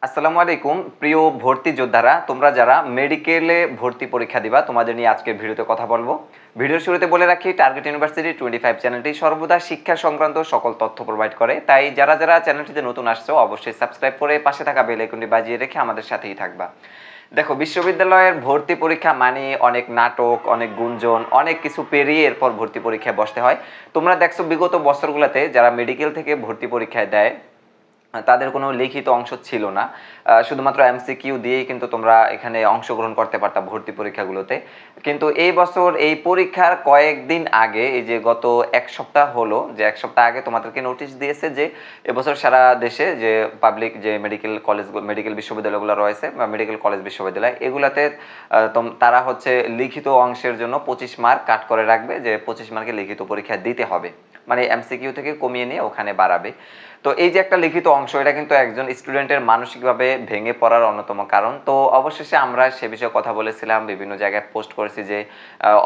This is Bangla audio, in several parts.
আসসালামু আলাইকুম প্রিয় ভর্তি যোদ্ধারা, তোমরা যারা মেডিকেলে ভর্তি পরীক্ষা দিবা তোমাদের নিয়ে আজকের ভিডিওতে কথা বলবো। ভিডিওর শুরুতে বলে রাখি, টার্গেট ইউনিভার্সিটি 25 চ্যানেলটি সর্বদা শিক্ষা সংক্রান্ত সকল তথ্য প্রোভাইড করে। তাই যারা যারা চ্যানেলটিতে নতুন আসছো অবশ্যই সাবস্ক্রাইব করে পাশে থাকা বেল আইকনটি বাজিয়ে রেখে আমাদের সাথেই থাকবা। দেখো, বিশ্ববিদ্যালয়ের ভর্তি পরীক্ষা মানে অনেক নাটক, অনেক গুঞ্জন, অনেক কিছু পেরিয়ে এরপর ভর্তি পরীক্ষায় বসতে হয়। তোমরা দেখছো বিগত বছরগুলোতে যারা মেডিকেল থেকে ভর্তি পরীক্ষায় দেয় তাদের কোনো লিখিত অংশ ছিল না, শুধুমাত্র এমসিকিউ দিয়েই কিন্তু তোমরা এখানে অংশগ্রহণ করতে পারতা ভর্তি পরীক্ষাগুলোতে। কিন্তু এই বছর এই পরীক্ষার কয়েকদিন আগে, এই যে গত এক সপ্তাহ হলো, যে এক সপ্তাহ আগে তোমাদেরকে নোটিশ দিয়েছে যে এবছর সারা দেশে যে পাবলিক যে মেডিকেল কলেজ, মেডিকেল বিশ্ববিদ্যালয়গুলো রয়েছে বা মেডিকেল কলেজ বিশ্ববিদ্যালয়, এগুলাতে তারা হচ্ছে লিখিত অংশের জন্য 25 মার্ক কাট করে রাখবে, যে 25 মার্কে লিখিত পরীক্ষা দিতে হবে, মানে এমসিকিউ থেকে কমিয়ে নিয়ে ওখানে বাড়াবে। তো এই যে একটা লিখিত অংশ, এটা কিন্তু একজন স্টুডেন্টের মানসিকভাবে ভেঙে পড়ার অন্যতম কারণ। তো অবশেষে আমরা সে বিষয়ে কথা বলেছিলাম, বিভিন্ন জায়গায় পোস্ট করেছি যে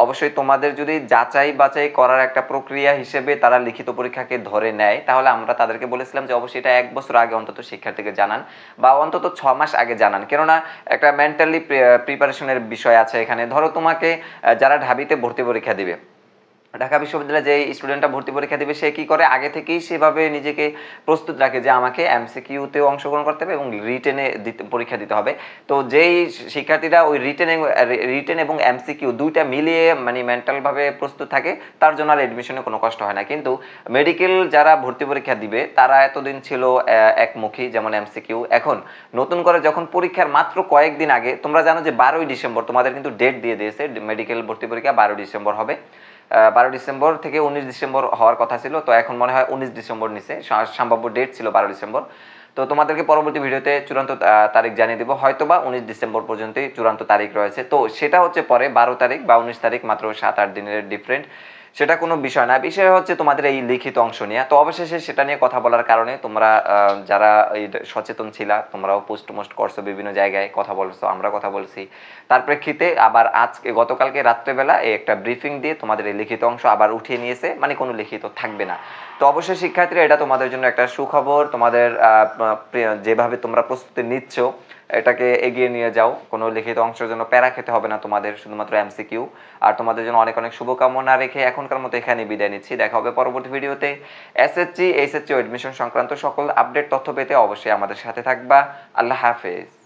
অবশ্যই তোমাদের যদি যাচাই বাছাই করার একটা প্রক্রিয়া হিসেবে তারা লিখিত পরীক্ষাকে ধরে নেয়, তাহলে আমরা তাদেরকে বলেছিলাম যে অবশ্যই এটা 1 বছর আগে অন্তত শিক্ষার্থীকে জানান বা অন্তত 6 মাস আগে জানান। কেননা একটা মেন্টালি প্রিপারেশনের বিষয় আছে এখানে। ধরো তোমাকে যারা ঢাবিতে ভর্তি পরীক্ষা দিবে, ঢাকা বিশ্ববিদ্যালয়ে যে স্টুডেন্টটা ভর্তি পরীক্ষা দিবে, সে কি করে আগে থেকেই সেভাবে নিজেকে প্রস্তুত রাখে যে আমাকে এমসিকিউতেও অংশগ্রহণ করতে হবে এবং রিটেনে পরীক্ষা দিতে হবে। তো যেই শিক্ষার্থীরা ওই রিটেন এবং এমসিকিউ দুইটা মিলিয়ে মানে মেন্টালভাবে প্রস্তুত থাকে, তার জন্য আর এডমিশনে কোনো কষ্ট হয় না। কিন্তু মেডিকেল যারা ভর্তি পরীক্ষা দিবে তারা এতদিন ছিল একমুখী, যেমন এমসিকিউ। এখন নতুন করে যখন পরীক্ষার মাত্র কয়েকদিন আগে, তোমরা জানো যে 12ই ডিসেম্বর তোমাদের কিন্তু ডেট দিয়ে দিয়েছে, মেডিকেল ভর্তি পরীক্ষা 12 ডিসেম্বর হবে। 12 ডিসেম্বর থেকে 19 ডিসেম্বর হওয়ার কথা ছিল, তো এখন মনে হয় 19 ডিসেম্বর নিছে, সম্ভাব্য ডেট ছিল 12 ডিসেম্বর। তো তোমাদেরকে পরবর্তী ভিডিওতে চূড়ান্ত তারিখ জানিয়ে দেবো, হয়তো বা 19 ডিসেম্বর পর্যন্তই চূড়ান্ত তারিখ রয়েছে। তো সেটা হচ্ছে পরে 12 তারিখ বা 19 তারিখ, মাত্র 7-8 দিনের ডিফারেন্ট। সেটা কোনো বিষয় না, বিষয় হচ্ছে তোমাদের এই লিখিত অংশ নিয়ে। তো অবশেষে সেটা নিয়ে কথা বলার কারণে তোমরা যারা এই সচেতন ছিলা, তোমরাও পোস্ট করছো, বিভিন্ন জায়গায় কথা বলছো, আমরা কথা বলছি, তার প্রেক্ষিতে আবার আজকে গতকালকে রাত্রেবেলা এই একটা ব্রিফিং দিয়ে তোমাদের এই লিখিত অংশ আবার উঠিয়ে নিয়েছে, মানে কোনো লিখিত থাকবে না। তো অবশ্যই শিক্ষার্থীরা, এটা তোমাদের জন্য একটা সুখবর। তোমাদের যেভাবে তোমরা প্রস্তুতি নিচ্ছ এটাকে এগিয়ে নিয়ে যাও, কোনো লিখিত অংশের জন্য প্যারা খেতে হবে না তোমাদের, শুধুমাত্র এমসিকিউ। আর তোমাদের জন্য অনেক অনেক শুভকামনা রেখে এখনকার মতো এখানে বিদায় নিচ্ছি। দেখা হবে পরবর্তী ভিডিওতে। এসএসসি, এইচএসসি এডমিশন সংক্রান্ত সকল আপডেট তথ্য পেতে অবশ্যই আমাদের সাথে থাকবা। আল্লাহ হাফেজ।